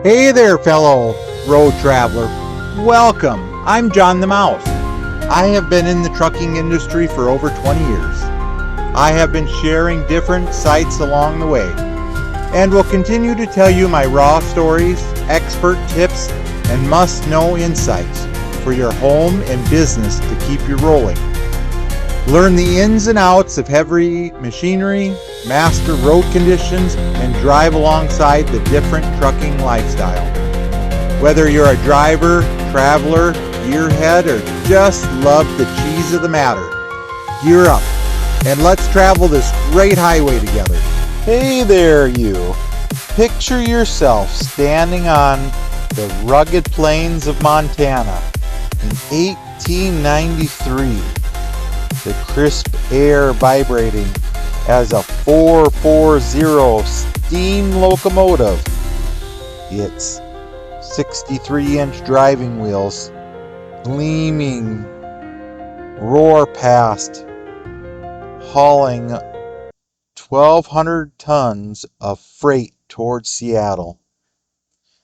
Hey there, fellow road traveler. Welcome. I'm John the Mouse. I have been in the trucking industry for over 20 years. I have been sharing different sites along the way and will continue to tell you my raw stories, expert tips, and must-know insights for your home and business to keep you rolling. Learn the ins and outs of heavy machinery, master road conditions, and drive alongside the different trucking lifestyle. Whether you're a driver, traveler, gearhead, or just love the cheese of the matter, gear up and let's travel this great highway together. Hey there, you. Picture yourself standing on the rugged plains of Montana in 1893. The crisp air vibrating as a 440 steam locomotive. Its 63-inch driving wheels gleaming roar past, hauling 1,200 tons of freight towards Seattle.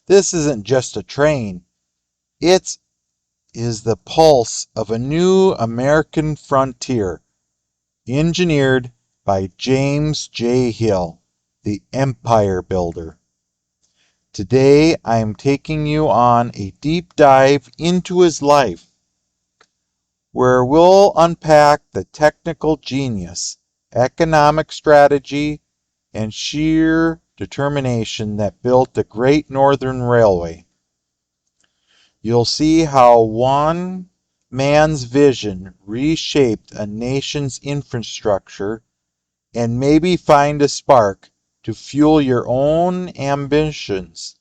This isn't just a train. It is the pulse of a new American frontier, engineered by James J. Hill, the empire builder. Today, I am taking you on a deep dive into his life, where we'll unpack the technical genius, economic strategy, and sheer determination that built the Great Northern Railway. You'll see how one man's vision reshaped a nation's infrastructure and maybe find a spark to fuel your own ambitions.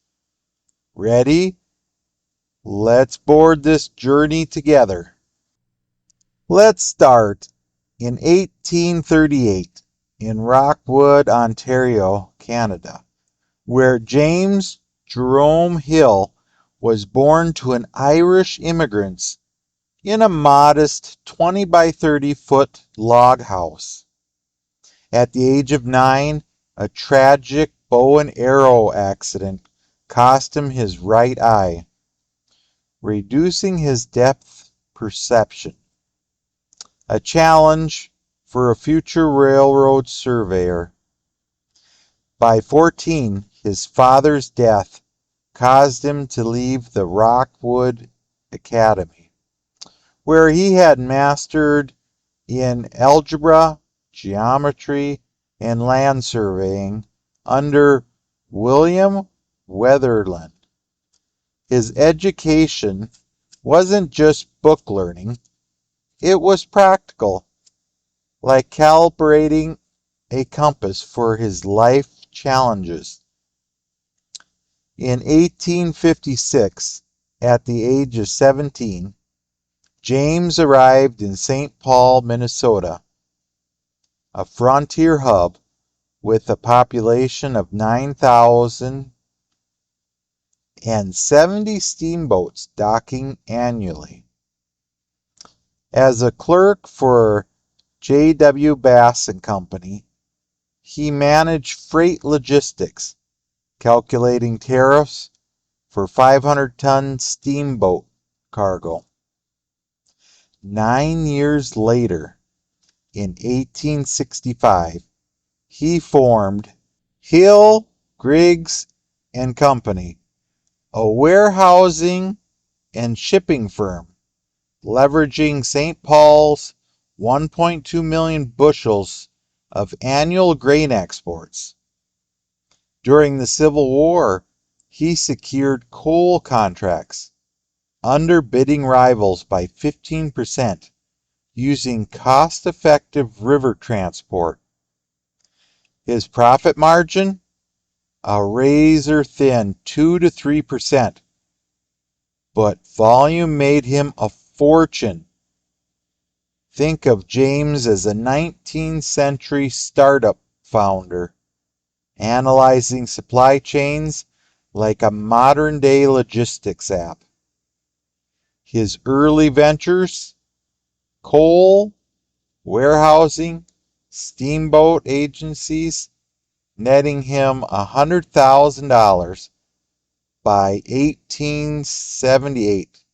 Ready? Let's board this journey together. Let's start in 1838 in Rockwood, Ontario, Canada, where James Jerome Hill was born to an Irish immigrants in a modest 20 by 30 foot log house. At the age of 9, a tragic bow and arrow accident cost him his right eye, reducing his depth perception. A challenge for a future railroad surveyor. By 14, his father's death caused him to leave the Rockwood Academy, where he had mastered in algebra, geometry, and land surveying under William Weatherland. His education wasn't just book learning, it was practical, like calibrating a compass for his life challenges. In 1856, at the age of 17, James arrived in St. Paul, Minnesota, a frontier hub with a population of 9,000 and 70 steamboats docking annually. As a clerk for J.W. Bass and Company, he managed freight logistics, calculating tariffs for 500-ton steamboat cargo. 9 years later, in 1865, he formed Hill, Griggs and Company, a warehousing and shipping firm, leveraging St. Paul's 1.2 million bushels of annual grain exports. During the Civil War, he secured coal contracts, underbidding rivals by 15%, using cost-effective river transport. His profit margin? A razor-thin 2 to 3%, but volume made him a fortune. Think of James as a 19th century startup founder, analyzing supply chains like a modern-day logistics app. His early ventures? Coal, warehousing, steamboat agencies, netting him $100,000, by 1878.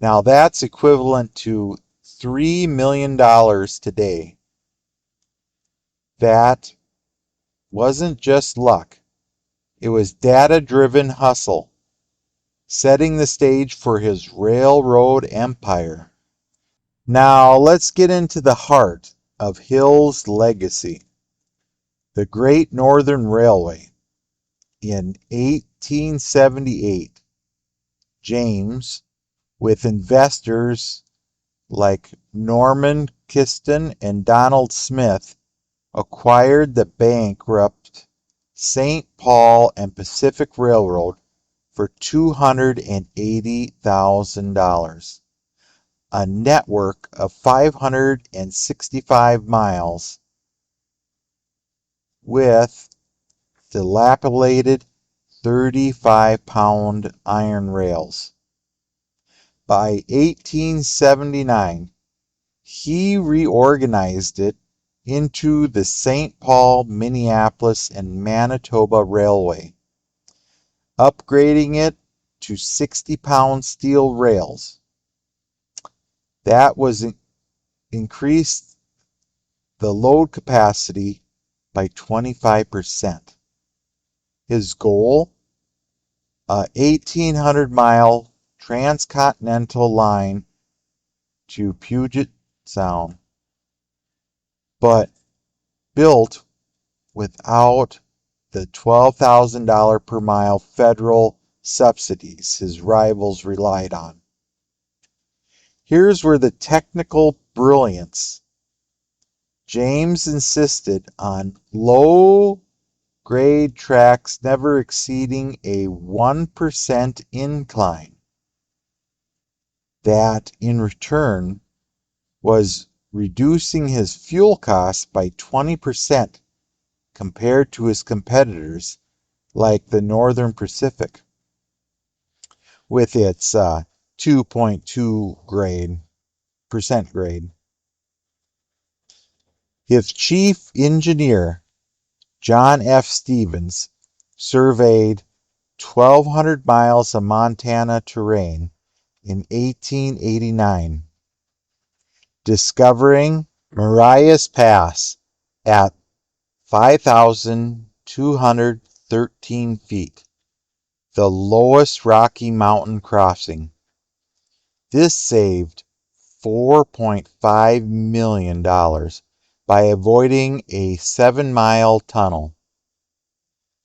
Now that's equivalent to $3 million today. That wasn't just luck. It was data-driven hustle, setting the stage for his railroad empire. Now let's get into the heart of Hill's legacy. The Great Northern Railway. In 1878, James, with investors like Norman Kiston and Donald Smith, acquired the bankrupt St. Paul and Pacific Railroad for $280,000. A network of 565 miles with dilapidated 35-pound iron rails. By 1879, he reorganized it into the St. Paul, Minneapolis, and Manitoba Railway, upgrading it to 60-pound steel rails. That was increased the load capacity by 25%. His goal? A 1,800-mile transcontinental line to Puget Sound, but built without the $12,000 per mile federal subsidies his rivals relied on. Here's where the technical brilliance. James insisted on low-grade tracks never exceeding a 1% incline. That, in return, was reducing his fuel costs by 20% compared to his competitors like the Northern Pacific with its 2.2% grade. His chief engineer, John F. Stevens, surveyed 1,200 miles of Montana terrain in 1889, discovering Marias Pass at 5,213 feet, the lowest Rocky Mountain crossing. This saved $4.5 million by avoiding a 7-mile tunnel,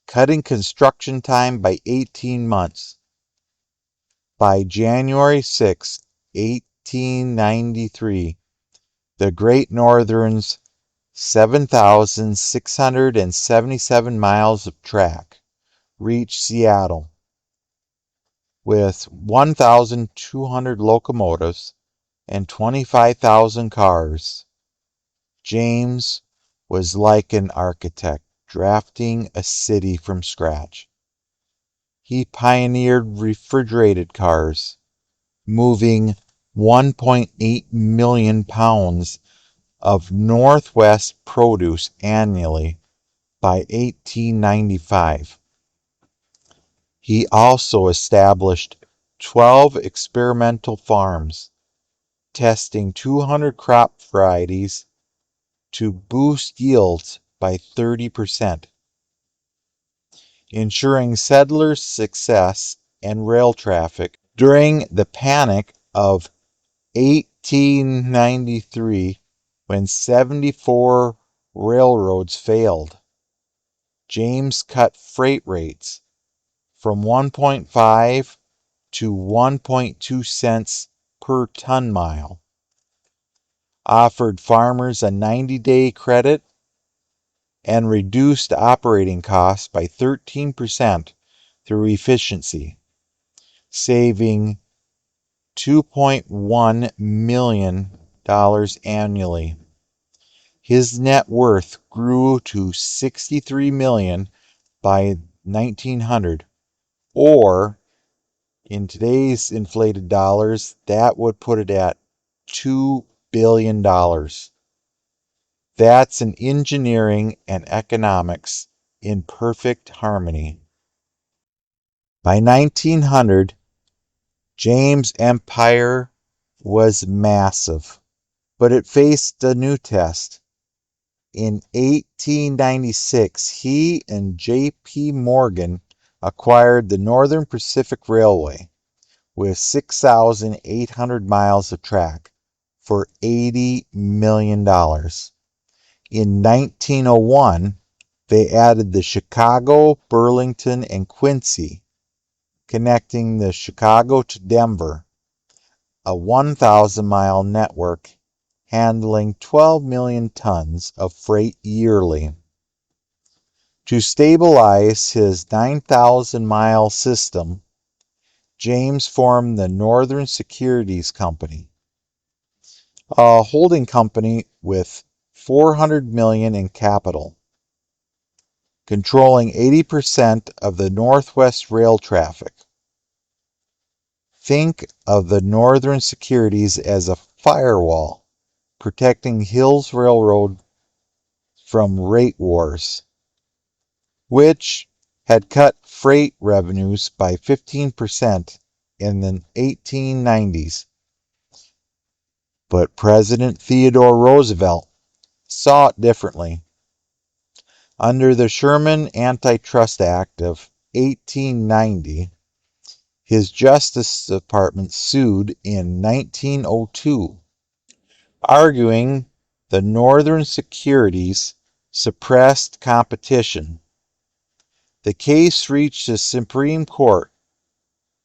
cutting construction time by 18 months. By January 6, 1893, the Great Northern's 7,677 miles of track reached Seattle with 1,200 locomotives and 25,000 cars. James was like an architect drafting a city from scratch. He pioneered refrigerated cars, moving 1.8 million pounds of Northwest produce annually by 1895. He also established 12 experimental farms, testing 200 crop varieties to boost yields by 30%, ensuring settlers' success and rail traffic. During the Panic of 1893, when 74 railroads failed, James cut freight rates from 1.5 to 1.2 cents per ton mile, offered farmers a 90-day credit, and reduced operating costs by 13% through efficiency, saving $2.1 million annually. His net worth grew to $63 million by 1900, or in today's inflated dollars, that would put it at $2 billion. That's an engineering and economics in perfect harmony. By 1900, James' empire was massive, but it faced a new test. In 1896, he and J.P. Morgan acquired the Northern Pacific Railway with 6,800 miles of track for $80 million. In 1901, they added the Chicago, Burlington, and Quincy, connecting the Chicago to Denver, a 1,000-mile network handling 12 million tons of freight yearly. To stabilize his 9,000-mile system, James formed the Northern Securities Company, a holding company with $400 million in capital, controlling 80% of the Northwest rail traffic. Think of the Northern Securities as a firewall protecting Hills Railroad from rate wars, which had cut freight revenues by 15% in the 1890s. But President Theodore Roosevelt saw it differently. Under the Sherman Antitrust Act of 1890, his Justice Department sued in 1902, arguing the Northern Securities suppressed competition. The case reached the Supreme Court,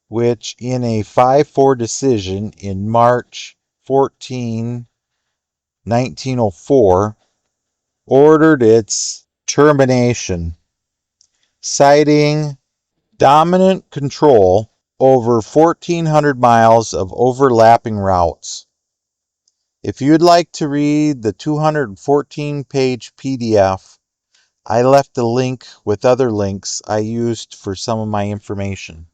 which in a 5-4 decision in March 14, 1904, ordered its termination, citing dominant control over 1,400 miles of overlapping routes. If you'd like to read the 214-page PDF, I left a link with other links I used for some of my information.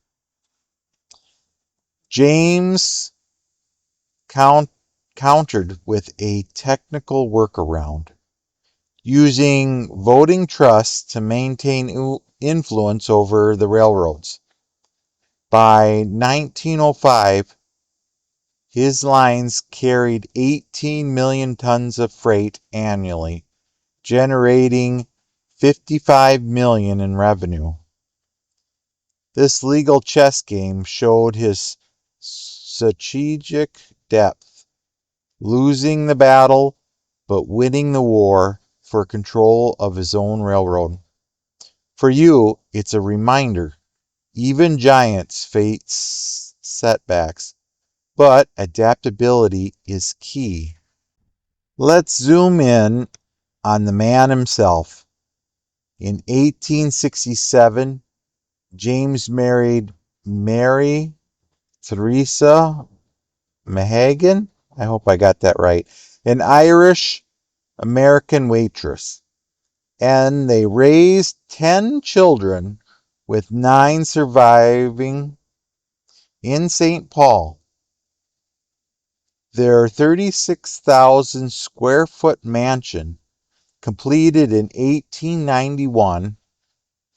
James countered with a technical workaround, using voting trusts to maintain influence over the railroads. By 1905, his lines carried 18 million tons of freight annually, generating $55 million in revenue. This legal chess game showed his strategic depth, losing the battle but winning the war for control of his own railroad. For you, it's a reminder. Even giants face setbacks, but adaptability is key. Let's zoom in on the man himself. In 1867, James married Mary Theresa Mahagan, I hope I got that right, an Irish-American waitress, and they raised 10 children, with 9 surviving in St. Paul. Their 36,000 square foot mansion, completed in 1891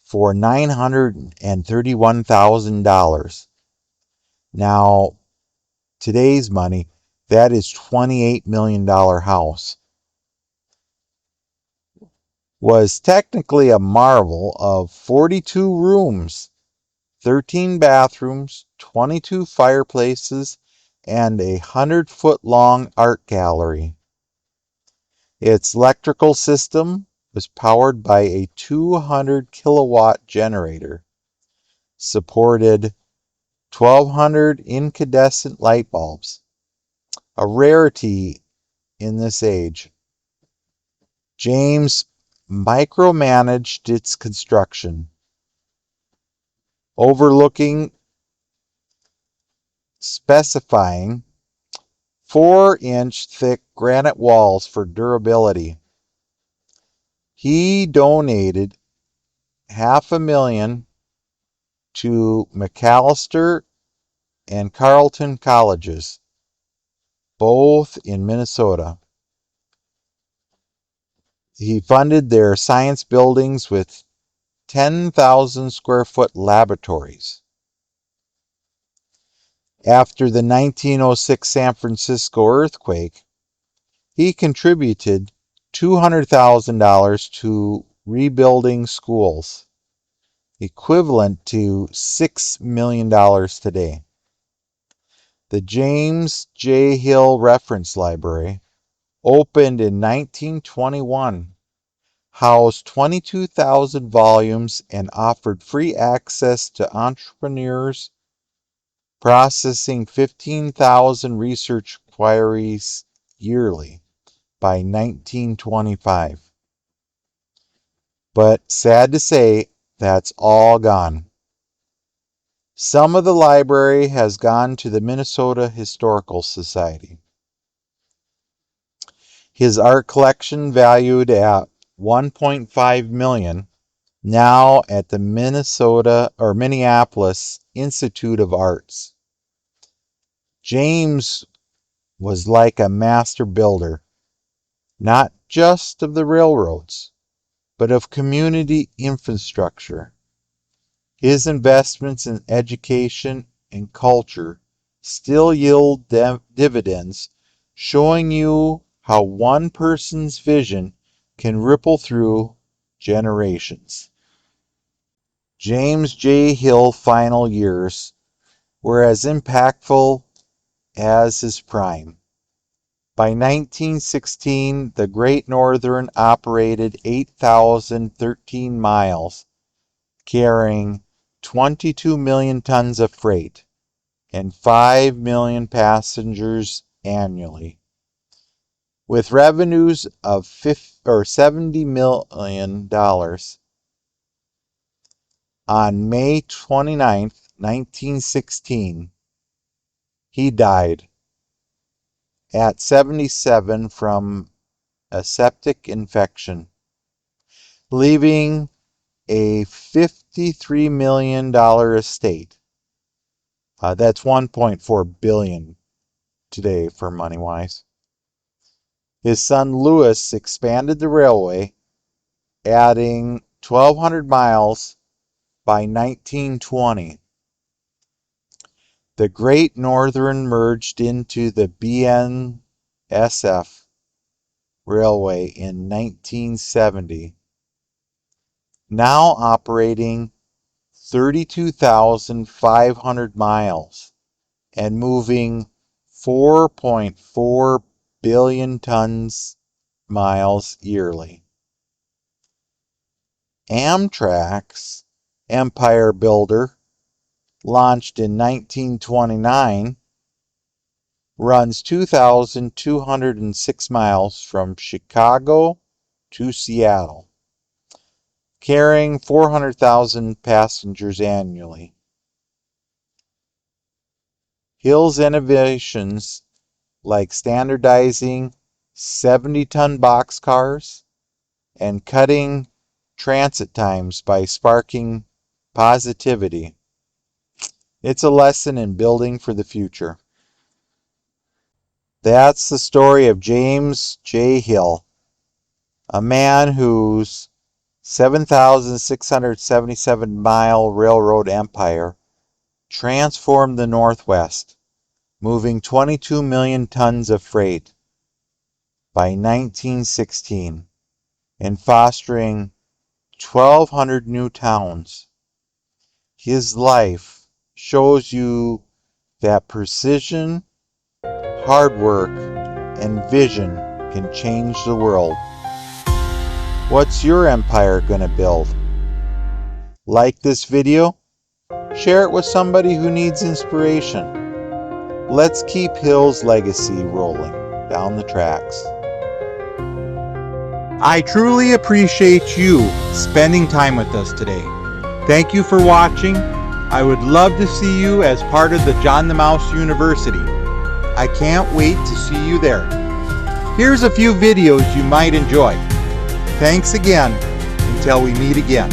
for $931,000. Now, today's money, that is $28 million house, was technically a marvel of 42 rooms, 13 bathrooms, 22 fireplaces, and a 100-foot-long art gallery. Its electrical system was powered by a 200-kilowatt generator, supported 1,200 incandescent light bulbs, a rarity in this age. James micromanaged its construction, specifying 4-inch thick granite walls for durability. He donated $500,000 to Macalester and Carleton colleges, both in Minnesota. He funded their science buildings with 10,000 square foot laboratories. After the 1906 San Francisco earthquake, he contributed $200,000 to rebuilding schools, equivalent to $6 million today. The James J. Hill Reference Library, opened in 1921, housed 22,000 volumes and offered free access to entrepreneurs, processing 15,000 research queries yearly by 1925. But sad to say, that's all gone. Some of the library has gone to the Minnesota Historical Society. His art collection, valued at $1.5 million, now at the Minneapolis Institute of Arts. James was like a master builder, not just of the railroads, but of community infrastructure. His investments in education and culture still yield dividends, showing you how one person's vision can ripple through generations. James J. Hill's final years were as impactful as his prime. By 1916, the Great Northern operated 8,013 miles, carrying 22 million tons of freight and 5 million passengers annually. With revenues of $70 million, on May 29, 1916, he died at 77 from a septic infection, leaving a $53 million estate. That's $1.4 billion today for money-wise. His son Louis expanded the railway, adding 1,200 miles by 1920. The Great Northern merged into the BNSF Railway in 1970, now operating 32,500 miles and moving 4.4 billion miles yearly. Amtrak's Empire Builder, launched in 1929, runs 2,206 miles from Chicago to Seattle, carrying 400,000 passengers annually. Hill's innovations, like standardizing 70-ton boxcars and cutting transit times by sparking positivity, it's a lesson in building for the future. That's the story of James J. Hill, a man whose 7,677-mile railroad empire transformed the Northwest, moving 22 million tons of freight by 1916 and fostering 1,200 new towns. His life shows you that precision, hard work, and vision can change the world. What's your empire going to build? Like this video? Share it with somebody who needs inspiration. Let's keep Hill's legacy rolling down the tracks. I truly appreciate you spending time with us today. Thank you for watching. I would love to see you as part of the John the Mouse University. I can't wait to see you there. Here's a few videos you might enjoy. Thanks again. Until we meet again.